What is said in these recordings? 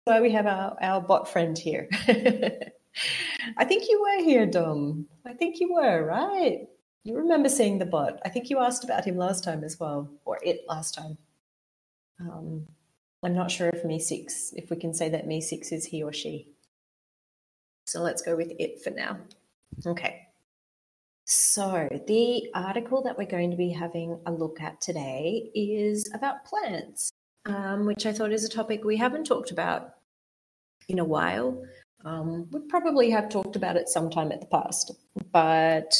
why we have our bot friend here. I think you were here, Dom. I think you were, right? You remember seeing the bot. I think you asked about him last time as well, or it last time. I'm not sure if Me6, if we can say that Me6 is he or she. So let's go with it for now. Okay. So the article that we're going to be having a look at today is about plants, which I thought is a topic we haven't talked about in a while. We probably have talked about it sometime at the past, but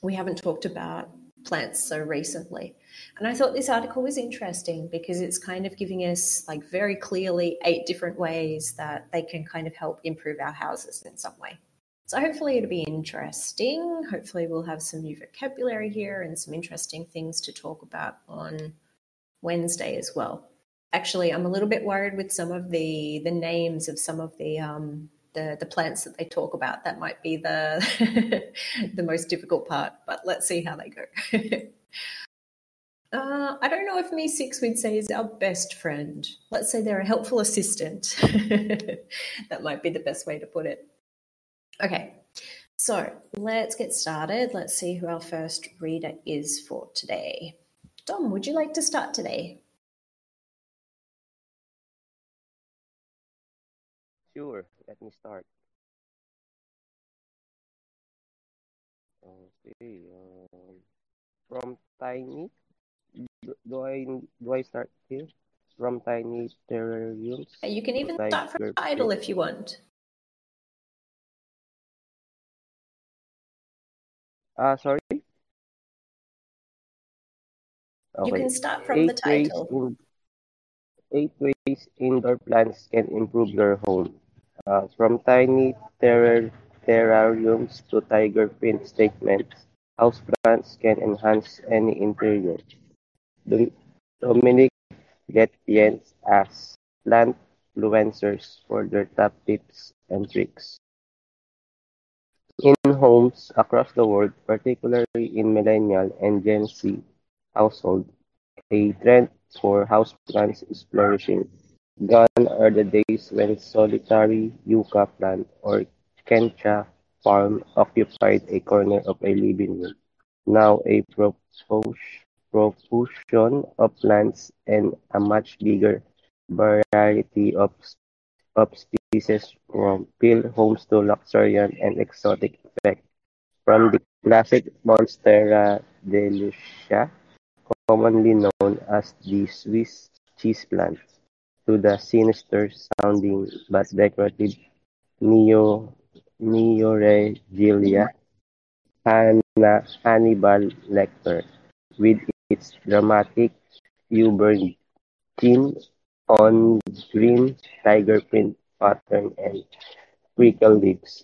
we haven't talked about plants so recently. And I thought this article was interesting because it's kind of giving us like very clearly 8 different ways that they can kind of help improve our houses in some way. So hopefully it'll be interesting. Hopefully we'll have some new vocabulary here and some interesting things to talk about on Wednesday as well. Actually, I'm a little bit worried with some of the names of some of the plants that they talk about. That might be the the most difficult part, but let's see how they go. I don't know if Me6 would say is our best friend. Let's say they're a helpful assistant. That might be the best way to put it. Okay, so let's get started. Let's see who our first reader is for today. Dom, would you like to start today? Sure, let me start. Okay, from tiny, do I start here? From tiny terrariums You can to even start from tiger the title if you want. Sorry? You Okay. can start from the title. 8 ways indoor plants can improve your home. From tiny terrariums to tiger print statements, houseplants can enhance any interior. Dominic Getiens asks plant influencers for their top tips and tricks. In homes across the world, particularly in millennial and Gen Z households, a trend for houseplants is flourishing. Gone are the days when solitary yucca plant or kencha palm occupied a corner of a living room. Now a profusion of plants and a much bigger variety of species from fill homes to luxuriant and exotic effect. From the classic Monstera delucia, commonly known as the Swiss cheese plant, to the sinister-sounding but decorative Neoregelia Hannibal Lecter, with its dramatic auburn chin on green tiger print pattern and prickle leaves.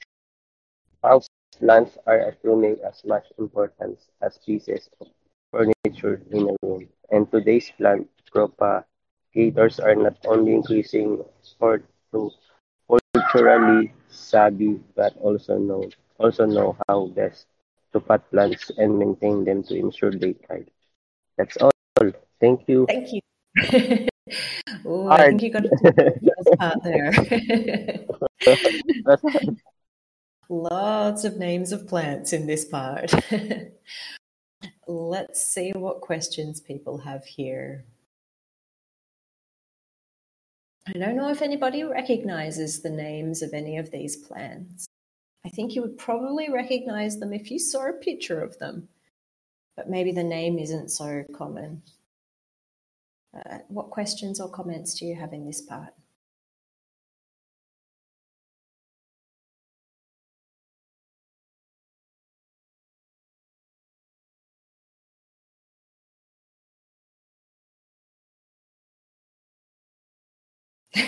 Houseplants are assuming as much importance as pieces of furniture in a room, and today's plant propagators are not only increasing horticulturally savvy but also know how best to pot plants and maintain them to ensure they thrive. That's all. Thank you. Thank you. Oh, I Hard. think you got to do the first part there. That's hard. Lots of names of plants in this part. Let's see what questions people have here. I don't know if anybody recognizes the names of any of these plants. I think you would probably recognize them if you saw a picture of them, but maybe the name isn't so common. What questions or comments do you have in this part?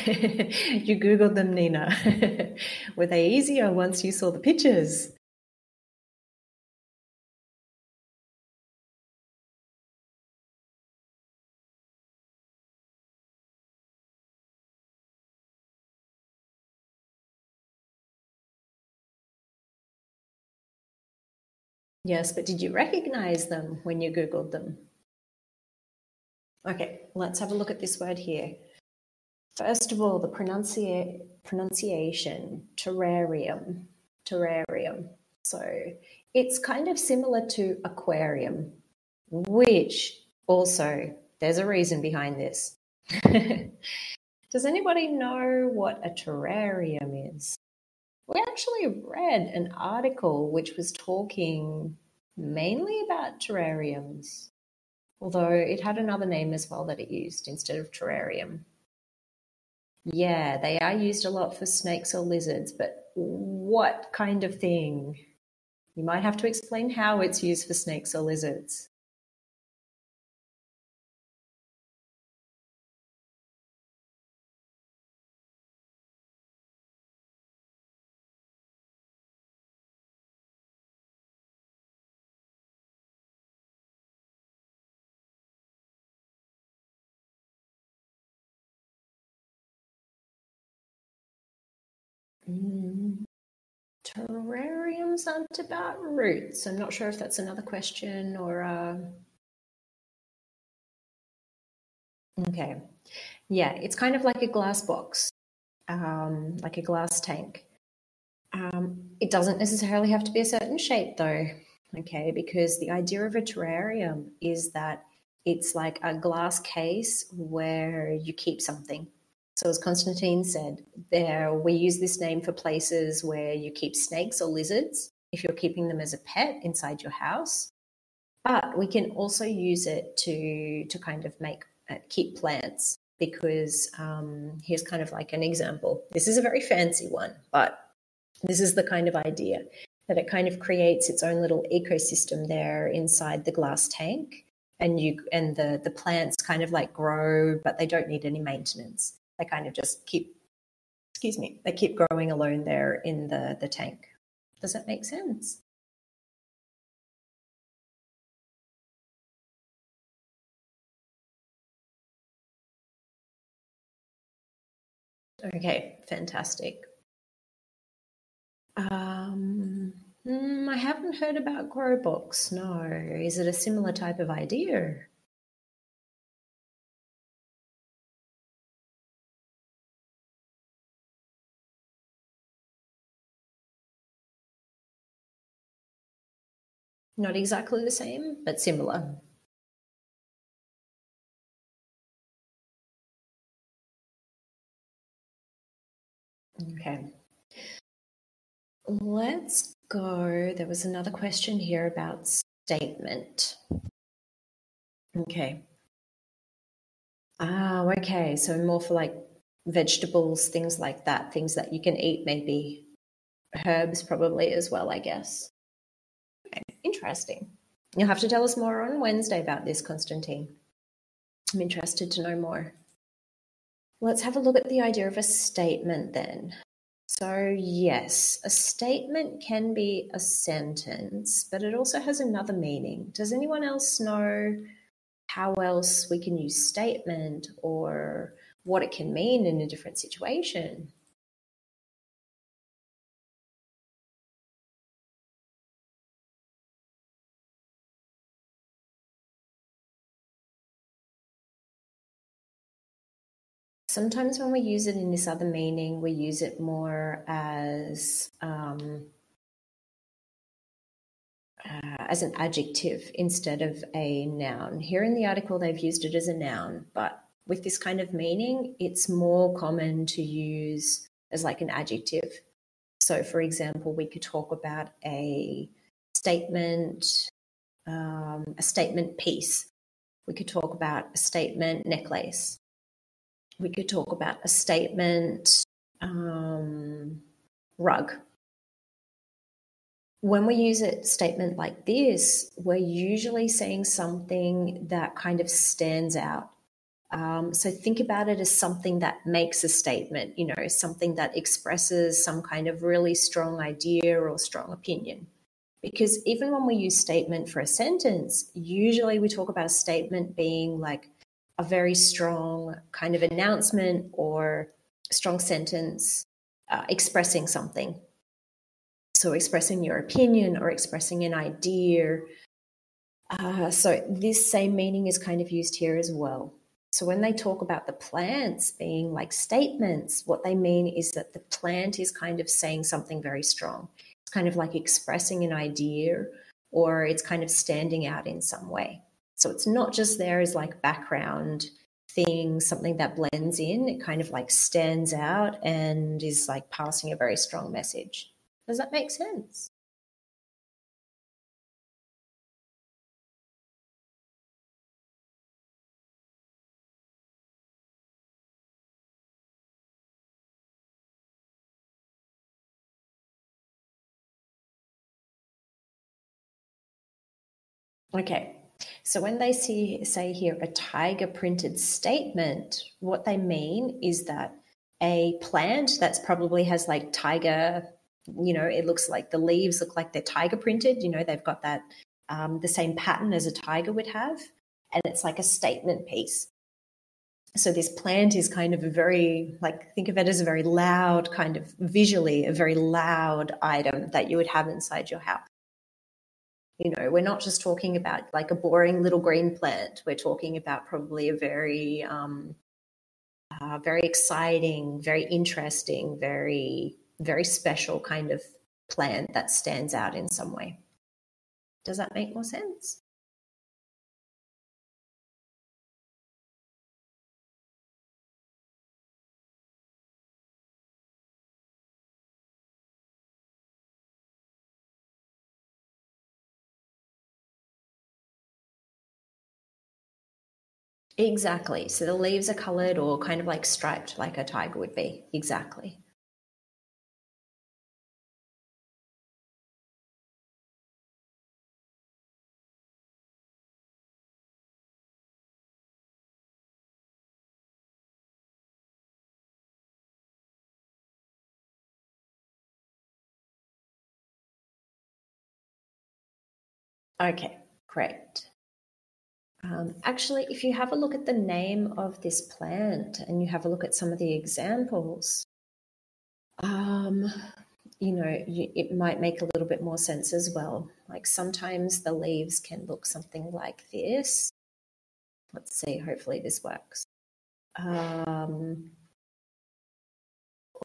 You Googled them, Nina. Were they easier once you saw the pictures? Yes, but did you recognize them when you Googled them? Okay, let's have a look at this word here. First of all, the pronunciation, terrarium, terrarium. So it's kind of similar to aquarium, which also, there's a reason behind this. Does anybody know what a terrarium is? We actually read an article which was talking mainly about terrariums, although it had another name as well that it used instead of terrarium. Yeah, they are used a lot for snakes or lizards, but what kind of thing? You might have to explain how it's used for snakes or lizards. Terrariums aren't about roots. I'm not sure if that's another question or... Okay. Yeah, it's kind of like a glass box, like a glass tank. It doesn't necessarily have to be a certain shape though, okay, because the idea of a terrarium is that it's like a glass case where you keep something. So as Constantine said, we use this name for places where you keep snakes or lizards if you're keeping them as a pet inside your house. But we can also use it to kind of keep plants, because here's kind of like an example. This is a very fancy one, but this is the kind of idea that it kind of creates its own little ecosystem there inside the glass tank, and the plants kind of like grow, but they don't need any maintenance. They kind of just keep growing alone there in the tank. Does that make sense? Okay, fantastic. I haven't heard about grow box, no. Is it a similar type of idea? Not exactly the same, but similar. Okay. Let's go. There was another question here about statement. Okay. Okay. So more for like vegetables, things like that, things that you can eat, maybe herbs probably as well, I guess. Okay. Interesting. You'll have to tell us more on Wednesday about this, Constantine. I'm interested to know more. Let's have a look at the idea of a statement then. So, yes, a statement can be a sentence, but it also has another meaning. Does anyone else know how else we can use statement or what it can mean in a different situation? Sometimes when we use it in this other meaning, we use it more as an adjective instead of a noun. Here in the article, they've used it as a noun, but with this kind of meaning, it's more common to use as like an adjective. So, for example, we could talk about a statement piece. We could talk about a statement necklace. We could talk about a statement rug. When we use a statement like this, we're usually saying something that kind of stands out. So think about it as something that makes a statement, something that expresses some kind of really strong idea or strong opinion. Because even when we use statement for a sentence, usually we talk about a statement being like a very strong kind of announcement or strong sentence expressing something. So expressing your opinion or expressing an idea. So this same meaning is kind of used here as well. So when they talk about the plants being like statements, what they mean is that the plant is kind of saying something very strong. It's kind of like expressing an idea, or it's kind of standing out in some way. So it's not just there as like background thing, something that blends in. It kind of like stands out and is like passing a very strong message. Does that make sense? Okay. So when they say here a tiger printed statement, what they mean is that a plant that's probably has like tiger, it looks like the leaves look like they're tiger printed, they've got that the same pattern as a tiger would have, and it's like a statement piece. So this plant is kind of a very, like, think of it as a very loud kind of visually, a very loud item that you would have inside your house. We're not just talking about like a boring little green plant. We're talking about probably a very, very exciting, very interesting, very, very special kind of plant that stands out in some way. Does that make more sense? Exactly. So the leaves are colored or kind of like striped like a tiger would be. Exactly. Okay, great. Actually, if you have a look at the name of this plant and you have a look at some of the examples, um, it might make a little bit more sense as well. Like sometimes the leaves can look something like this. Let's see, hopefully this works.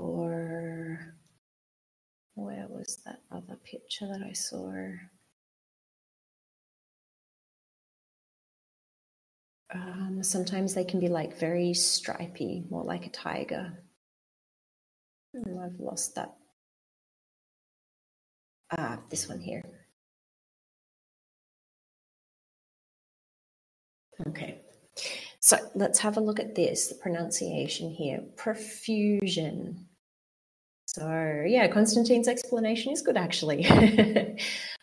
Or where was that other picture that I saw? Sometimes they can be like very stripy, more like a tiger. I've lost that. This one here. Okay. So let's have a look at this, the pronunciation here. Profusion. So yeah, Constantine's explanation is good actually.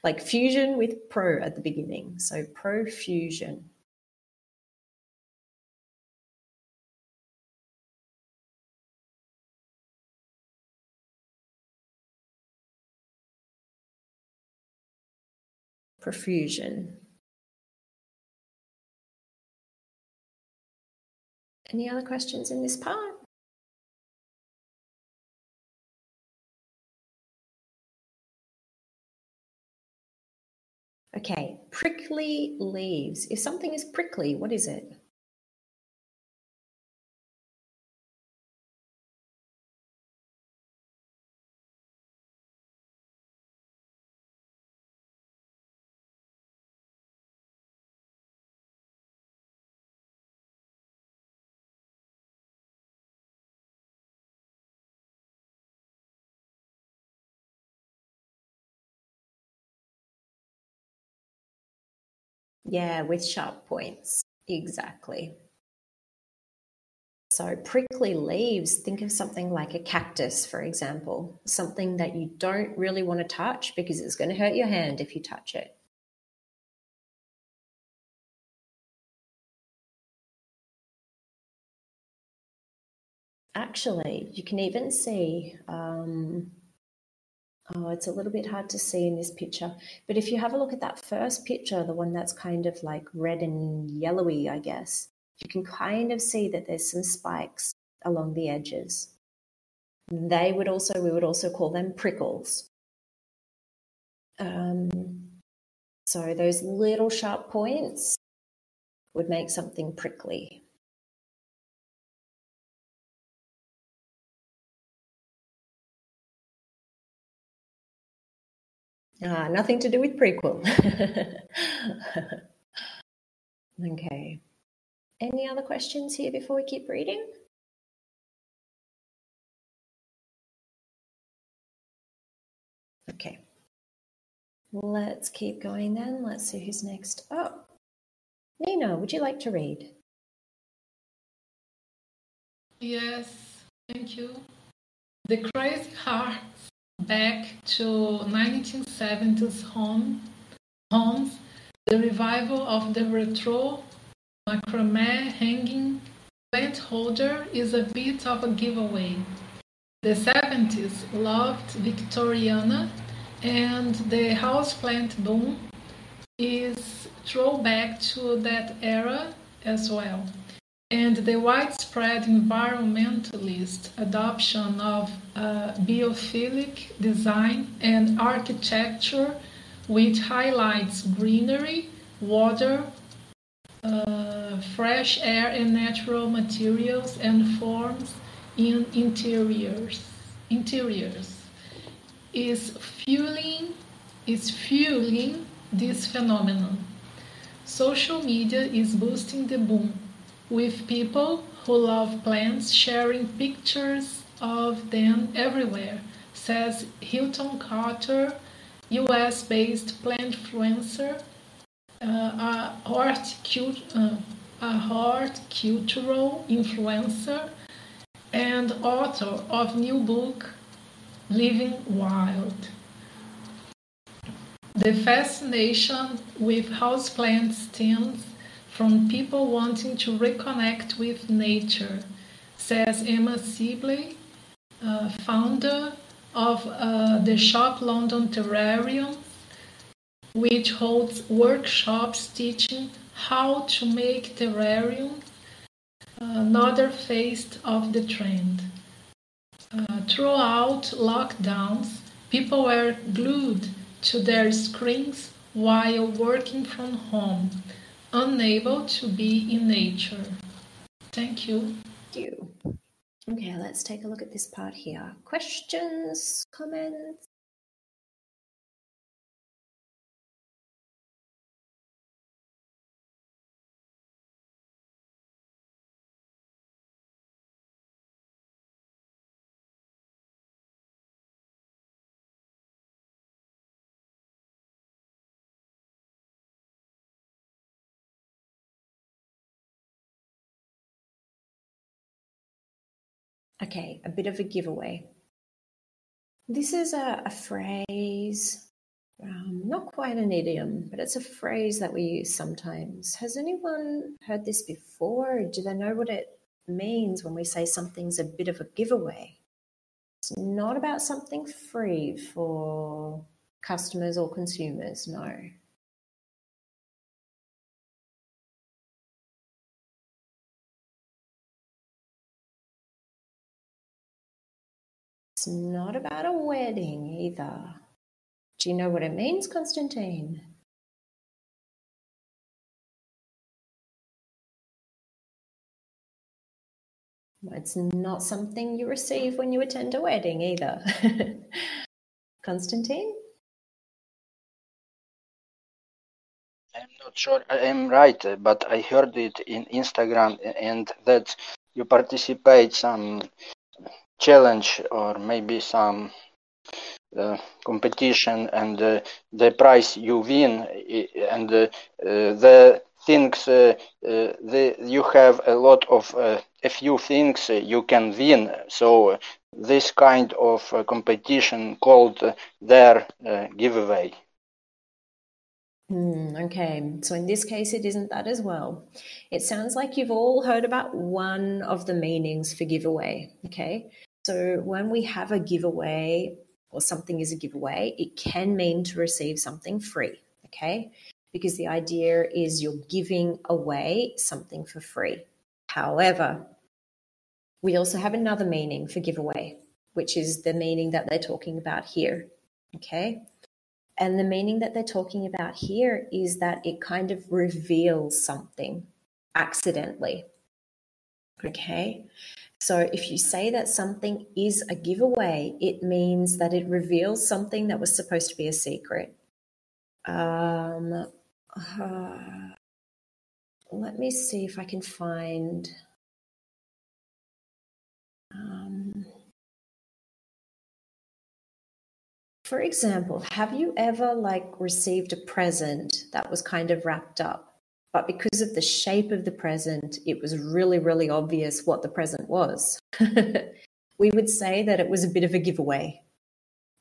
Like fusion with pro at the beginning. So profusion. Profusion. Any other questions in this part? Okay, prickly leaves. If something is prickly, what is it? Yeah, with sharp points. Exactly. So prickly leaves, think of something like a cactus, for example, something that you don't really want to touch because it's going to hurt your hand if you touch it. Actually, you can even see, it's a little bit hard to see in this picture, but if you have a look at that first picture, the one that's kind of like red and yellowy, I guess, you can kind of see that there's some spikes along the edges. We would also call them prickles. So those little sharp points would make something prickly. Nothing to do with prequel. Okay. Any other questions here before we keep reading? Okay. Let's keep going then. Let's see who's next. Oh, Nina, would you like to read? Yes, thank you. The Crazy Hearts back to 1970s homes, the revival of the retro macrame hanging plant holder is a bit of a giveaway. The 70s loved Victoriana, and the houseplant boom is throwback to that era as well. And the widespread environmentalist adoption of biophilic design and architecture, which highlights greenery, water, fresh air and natural materials and forms in interiors is fueling this phenomenon. Social media is boosting the boom, with people who love plants sharing pictures of them everywhere, says Hilton Carter, US-based plant influencer, a horticultural influencer, and author of new book, Living Wild. The fascination with houseplants stems from people wanting to reconnect with nature, says Emma Sibley, founder of the shop London Terrarium, which holds workshops teaching how to make terrariums, another phase of the trend. Throughout lockdowns, people were glued to their screens while working from home, unable to be in nature. Thank you. Thank you. Okay, let's take a look at this part here. Questions, comments? Okay, a bit of a giveaway. This is a phrase, not quite an idiom, but it's a phrase that we use sometimes. Has anyone heard this before? Do they know what it means when we say something's a bit of a giveaway? It's not about something free for customers or consumers, no. It's not about a wedding either. Do you know what it means, Constantine? It's not something you receive when you attend a wedding either. Constantine? I'm not sure I am right, but I heard it in Instagram and that you participate some challenge or maybe some competition, and the prize you win, and the things you have a lot of a few things you can win. So this kind of competition called their giveaway. Okay, so in this case, it isn't that as well. It sounds like you've all heard about one of the meanings for giveaway, okay? So when we have a giveaway or something is a giveaway, it can mean to receive something free, okay? Because the idea is you're giving away something for free. However, we also have another meaning for giveaway, which is the meaning that they're talking about here, okay? And the meaning that they're talking about here is that it kind of reveals something accidentally. Okay. So if you say that something is a giveaway, it means that it reveals something that was supposed to be a secret. Um, let me see if I can find. For example, have you ever received a present that was kind of wrapped up, but because of the shape of the present, it was really, really obvious what the present was? We would say that it was a bit of a giveaway,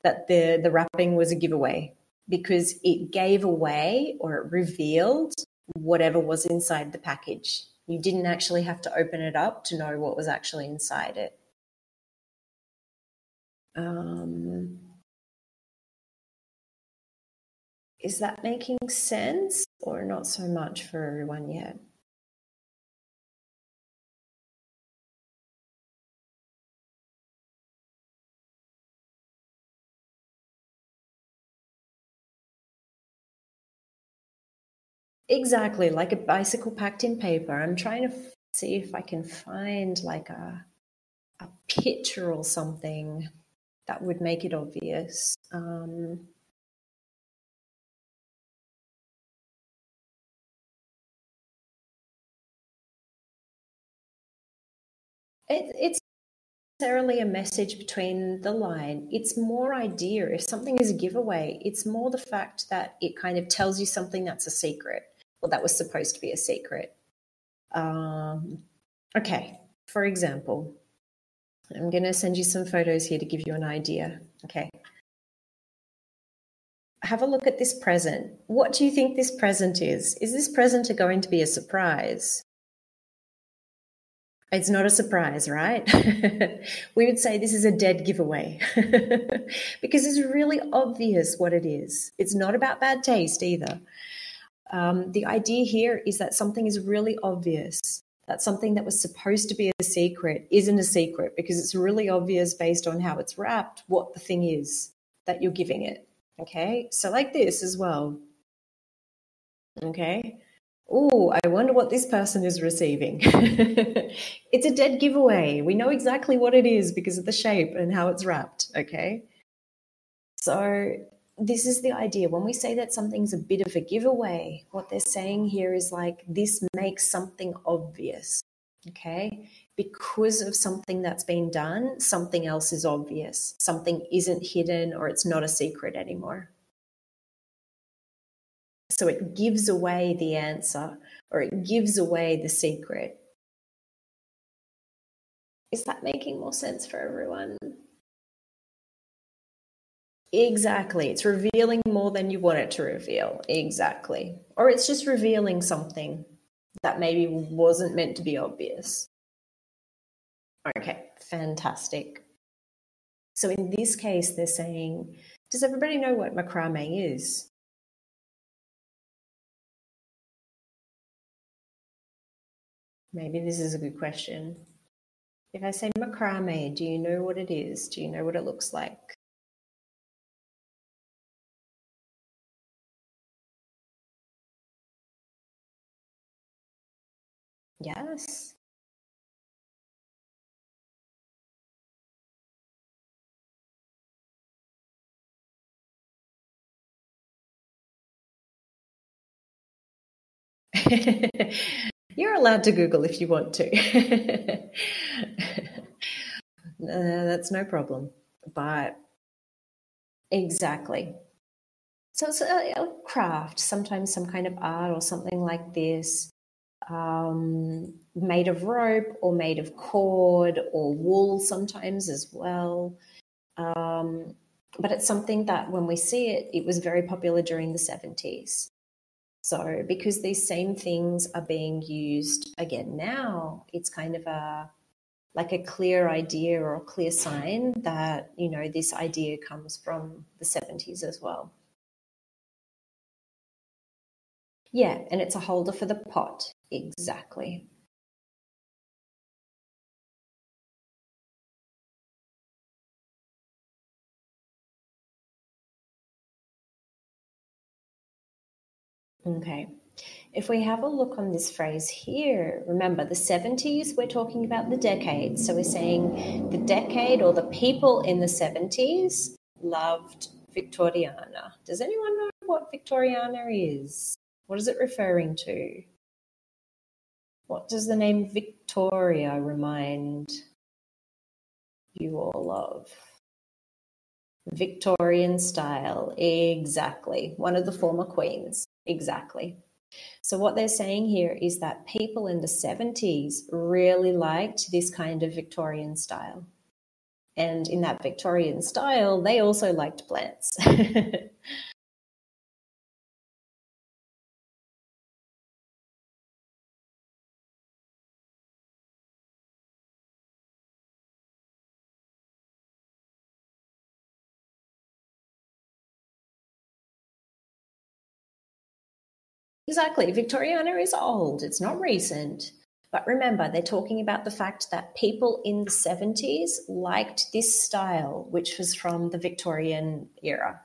that the wrapping was a giveaway because it gave away or it revealed whatever was inside the package. You didn't actually have to open it up to know what was actually inside it. Is that making sense or not so much for everyone yet? Exactly, like a bicycle packed in paper. I'm trying to see if I can find like a picture or something that would make it obvious. It's necessarily a message between the line. It's more idea. If something is a giveaway, it's more the fact that it kind of tells you something that's a secret, or that was supposed to be a secret. Okay, for example, I'm going to send you some photos here to give you an idea. Okay. Have a look at this present. What do you think this present is? Is this present going to be a surprise? It's not a surprise, right? We would say this is a dead giveaway because it's really obvious what it is. It's not about bad taste either. The idea here is that something is really obvious, that something that was supposed to be a secret isn't a secret because it's really obvious based on how it's wrapped what the thing is that you're giving it. Okay, so like this as well. Okay. Oh, I wonder what this person is receiving. It's a dead giveaway. We know exactly what it is because of the shape and how it's wrapped. Okay. So this is the idea. When we say that something's a bit of a giveaway, what they're saying here is like this makes something obvious. Okay. Because of something that's been done, something else is obvious. Something isn't hidden or it's not a secret anymore. So it gives away the answer or it gives away the secret. Is that making more sense for everyone? Exactly. It's revealing more than you want it to reveal. Exactly. Or it's just revealing something that maybe wasn't meant to be obvious. Okay, fantastic. So in this case, they're saying, does everybody know what macrame is? Maybe this is a good question. If I say macrame, do you know what it is? Do you know what it looks like? Yes. You're allowed to Google if you want to. That's no problem. But exactly. So it's a craft, sometimes some kind of art or something like this, made of rope or made of cord or wool sometimes as well. But it's something that when we see it, it was very popular during the 70s. So because these same things are being used again now, it's kind of like a clear idea or a clear sign that, you know, this idea comes from the 70s as well. Yeah, and it's a holder for the pot. Exactly. Okay. If we have a look on this phrase here, remember the 70s, we're talking about the decade. So we're saying the decade or the people in the 70s loved Victoriana. Does anyone know what Victoriana is? What is it referring to? What does the name Victoria remind you all of? Victorian style, exactly. One of the former queens, exactly. So what they're saying here is that people in the 70s really liked this kind of Victorian style. And in that Victorian style, they also liked plants. Exactly. Victoriana is old. It's not recent. But remember, they're talking about the fact that people in the 70s liked this style, which was from the Victorian era.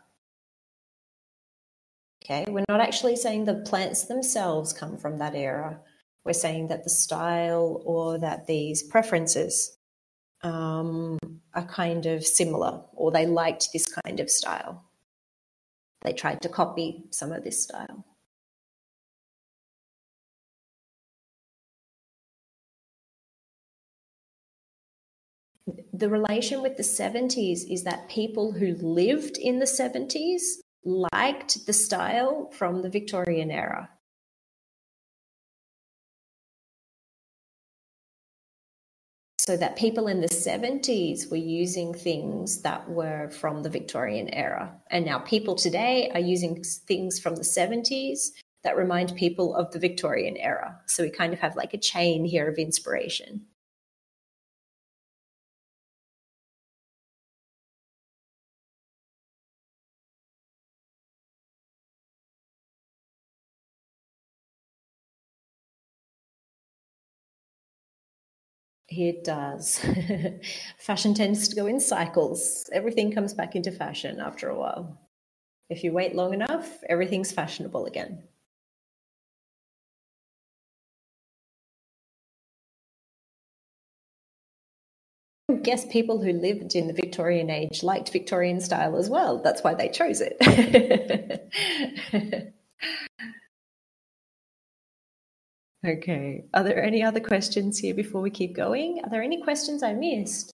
Okay, we're not actually saying the plants themselves come from that era. We're saying that the style or that these preferences are kind of similar, or they liked this kind of style. They tried to copy some of this style. The relation with the 70s is that people who lived in the 70s liked the style from the Victorian era. So that people in the 70s were using things that were from the Victorian era. And now people today are using things from the 70s that remind people of the Victorian era. So we kind of have like a chain here of inspiration. It does. Fashion tends to go in cycles. Everything comes back into fashion after a while. If you wait long enough, everything's fashionable again. I guess people who lived in the Victorian age liked Victorian style as well. That's why they chose it. Okay. Are there any other questions here before we keep going? Are there any questions I missed?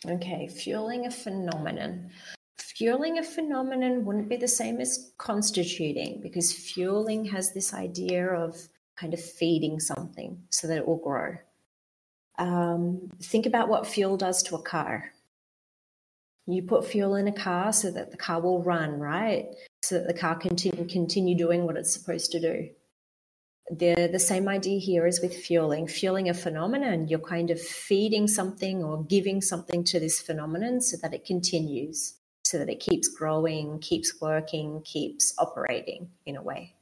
Okay, fueling a phenomenon. Fueling a phenomenon wouldn't be the same as constituting, because fueling has this idea of kind of feeding something so that it will grow. Think about what fuel does to a car. You put fuel in a car so that the car will run, right? So that the car can continue doing what it's supposed to do. The same idea here is with fueling. Fueling a phenomenon, you're kind of feeding something or giving something to this phenomenon so that it continues, so that it keeps growing, keeps working, keeps operating in a way.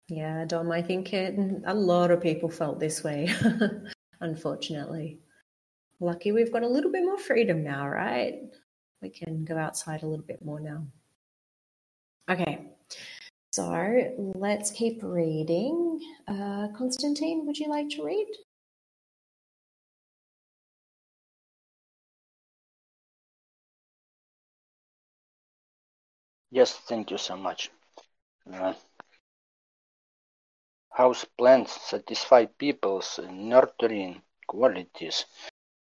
Yeah, Dom, I think a lot of people felt this way, unfortunately. Lucky we've got a little bit more freedom now, right? We can go outside a little bit more now. Okay, so let's keep reading. Constantine, would you like to read? Yes, thank you so much. House plants satisfy people's nurturing qualities.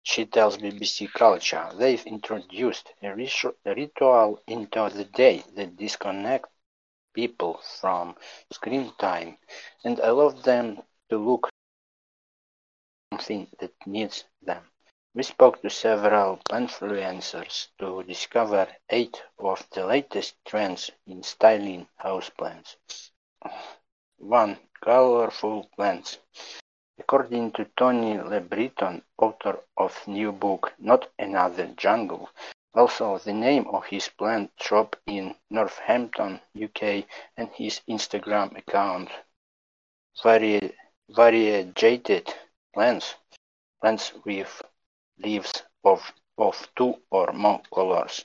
She tells BBC Culture they've introduced a ritual into the day that disconnects people from screen time, and allows them to look at something that needs them. We spoke to several influencers to discover 8 of the latest trends in styling houseplants. 1. Colorful plants. According to Tony LeBreton, author of new book Not Another Jungle, also the name of his plant shop in Northampton, UK, and his Instagram account, variegated plants with leaves of 2 or more colors,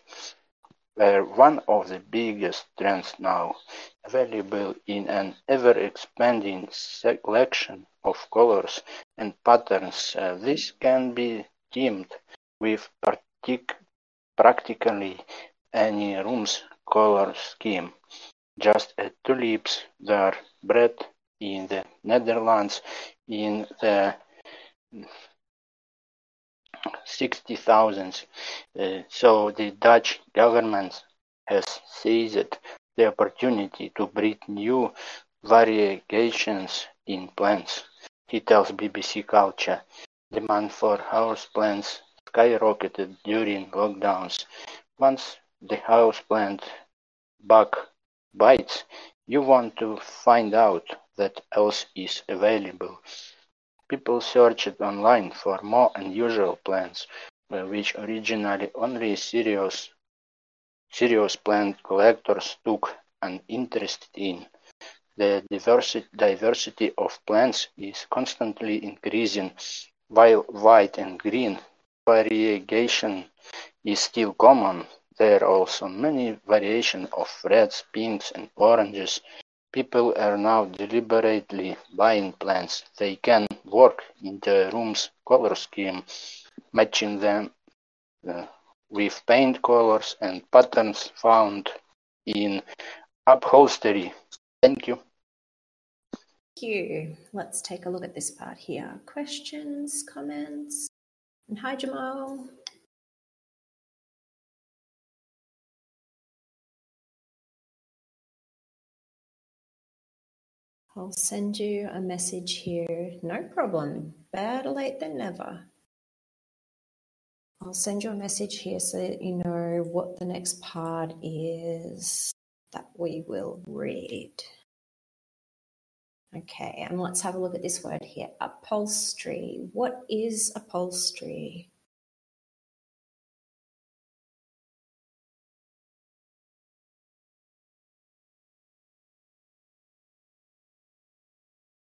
were one of the biggest trends now, available in an ever-expanding selection of colors and patterns. This can be teamed with practically any room's color scheme, just as tulips were bred in the Netherlands in the 60,000s. So the Dutch government has seized the opportunity to breed new variegations in plants. He tells BBC Culture demand for houseplants skyrocketed during lockdowns. Once the houseplant bug bites, you want to find out what else is available. People searched online for more unusual plants, which originally only serious plant collectors took an interest in. The diversity of plants is constantly increasing, while white and green variegation is still common. There are also many variations of reds, pinks, and oranges. People are now deliberately buying plants they can work into a room's color scheme, matching them with paint colors and patterns found in upholstery. Thank you. Thank you. Let's take a look at this part here. Questions, comments? And hi, Jamal. I'll send you a message here. No problem. Better late than never. I'll send you a message here so that you know what the next part is that we will read. Okay, and let's have a look at this word here, upholstery. What is upholstery?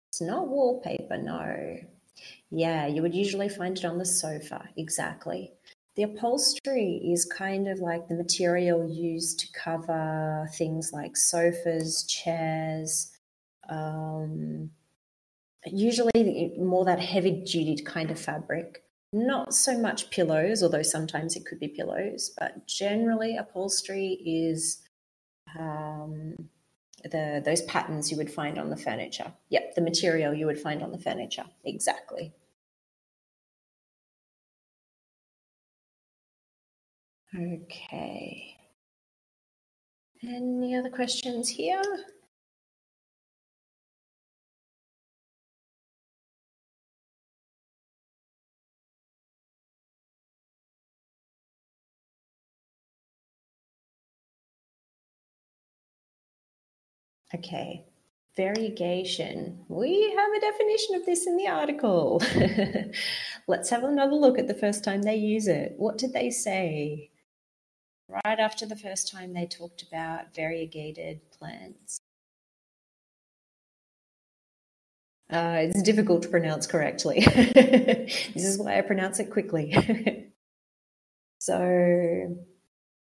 It's not wallpaper, no. Yeah, you would usually find it on the sofa, exactly. The upholstery is kind of like the material used to cover things like sofas, chairs, usually more that heavy-duty kind of fabric. Not so much pillows, although sometimes it could be pillows, but generally upholstery is those patterns you would find on the furniture. Yep, the material you would find on the furniture, exactly. Okay. Any other questions here? Okay. Variegation. We have a definition of this in the article. Let's have another look at the first time they use it. What did they say? Right after the first time they talked about variegated plants. It's difficult to pronounce correctly. This is why I pronounce it quickly. So,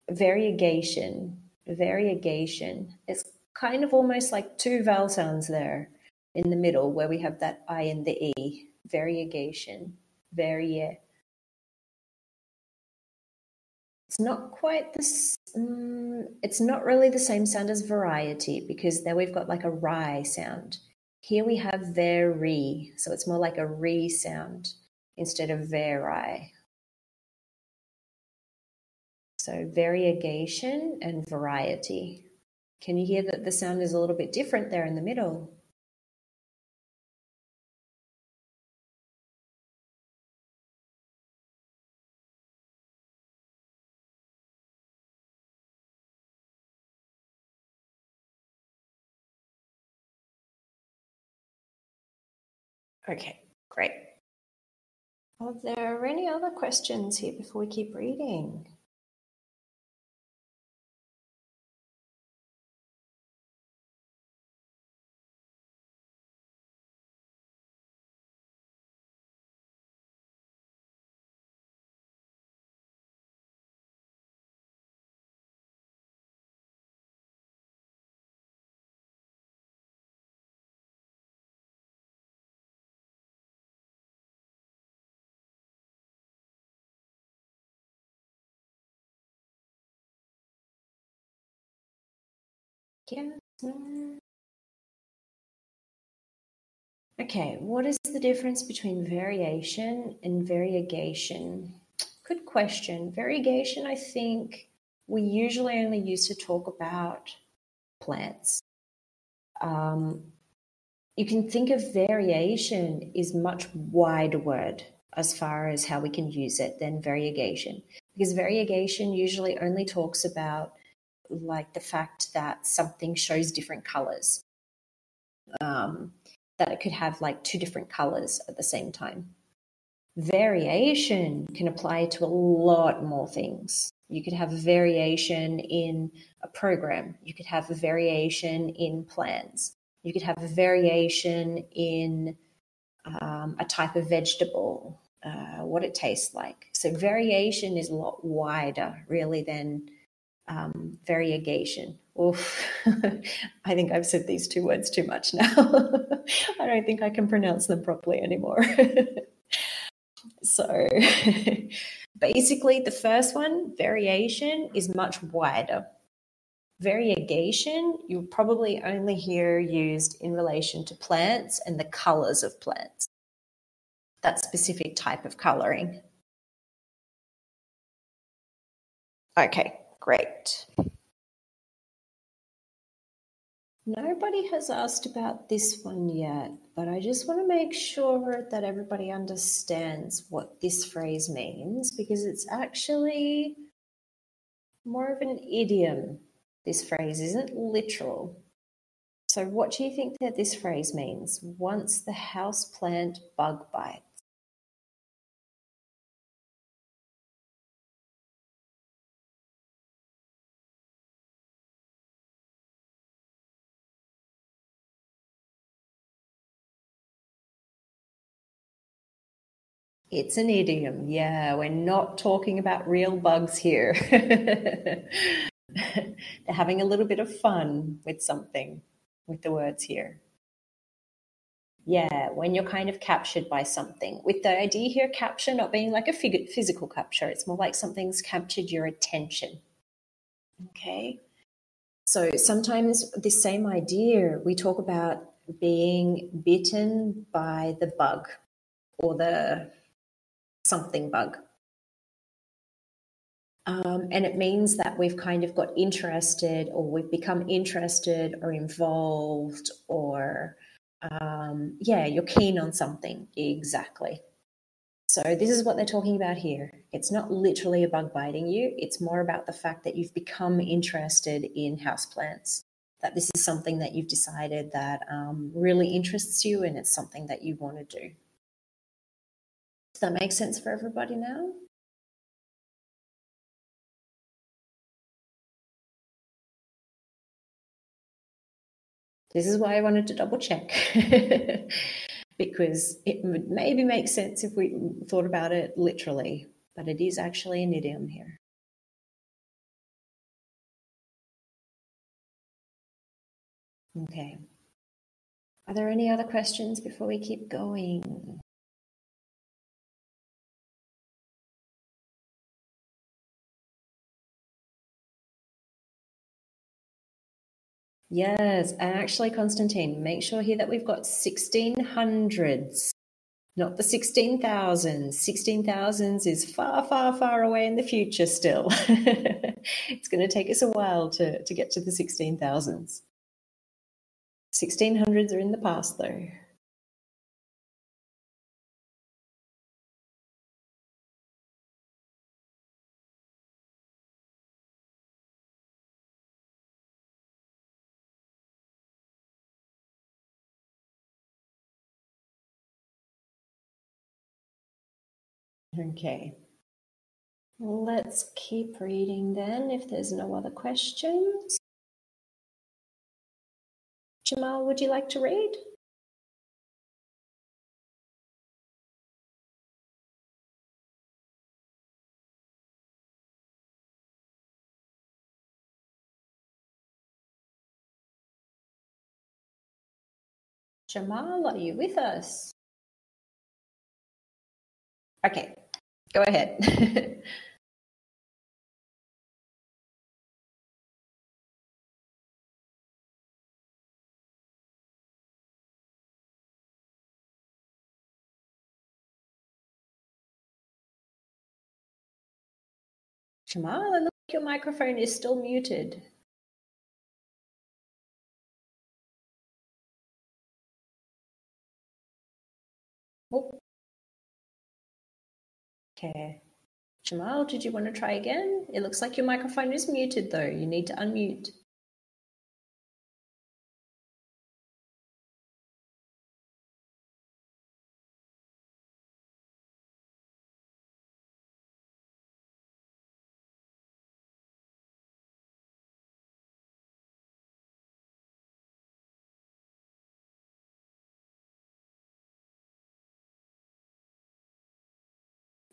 variegation. It's kind of almost like two vowel sounds there in the middle where we have that I and the E. Variegation. It's not quite this. It's not really the same sound as variety, because there we've got like a rye sound. Here we have very, so it's more like a re sound instead of vari. So variegation and variety. Can you hear that the sound is a little bit different there in the middle? Okay, great. Are there any other questions here before we keep reading? Yes, no. Okay, what is the difference between variation and variegation? Good question. Variegation, I think we usually only use to talk about plants. You can think of variation is much wider word as far as how we can use it than variegation, because variegation usually only talks about like the fact that something shows different colors, that it could have like two different colors at the same time. Variation can apply to a lot more things. You could have a variation in a program. You could have a variation in plans. You could have a variation in a type of vegetable, what it tastes like. So variation is a lot wider, really, than variegation. Oof. I think I've said these two words too much now. I don't think I can pronounce them properly anymore. So basically, the first one, variation, is much wider. Variegation, you'll probably only hear used in relation to plants and the colors of plants, that specific type of coloring. Okay, great. Nobody has asked about this one yet, but I just want to make sure that everybody understands what this phrase means, because it's actually more of an idiom. This phrase isn't literal. So what do you think that this phrase means? Once the houseplant bug bites. It's an idiom. Yeah, we're not talking about real bugs here. They're having a little bit of fun with something, with the words here. Yeah, when you're kind of captured by something. With the idea here, capture not being like a physical capture, it's more like something's captured your attention. Okay? So sometimes this same idea, we talk about being bitten by the bug or the something bug. And it means that we've kind of got interested, or we've become interested or involved, or you're keen on something. Exactly. So this is what they're talking about here. It's not literally a bug biting you. It's more about the fact that you've become interested in houseplants, that this is something that you've decided that really interests you, and it's something that you want to do. Does that make sense for everybody now? This is why I wanted to double check, because it would maybe make sense if we thought about it literally, but it is actually an idiom here. Okay. Are there any other questions before we keep going? Yes, and actually, Constantine, make sure here that we've got 1600s, not the 16,000s. 16,000s is far, far, far away in the future still. It's going to take us a while to get to the 16,000s. 1600s are in the past, though. Okay. Let's keep reading then if there's no other questions. Jamal, would you like to read? Jamal, are you with us? Okay, go ahead. Jamal, it looks like your microphone is still muted. Oh. Okay. Jamal, did you want to try again? It looks like your microphone is muted though. You need to unmute.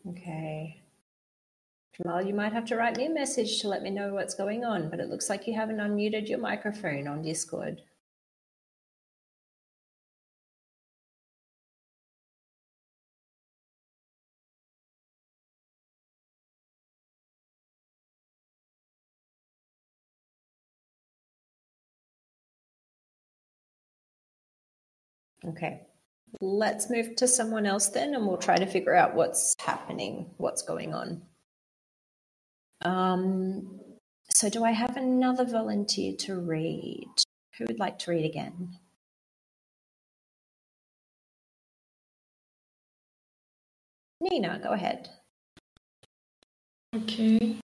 Okay. Jamal, you might have to write me a message to let me know what's going on, but it looks like you haven't unmuted your microphone on Discord. Okay. Let's move to someone else then, and we'll try to figure out what's happening, what's going on. So do I have another volunteer to read? Who would like to read again? Nina, go ahead. Okay.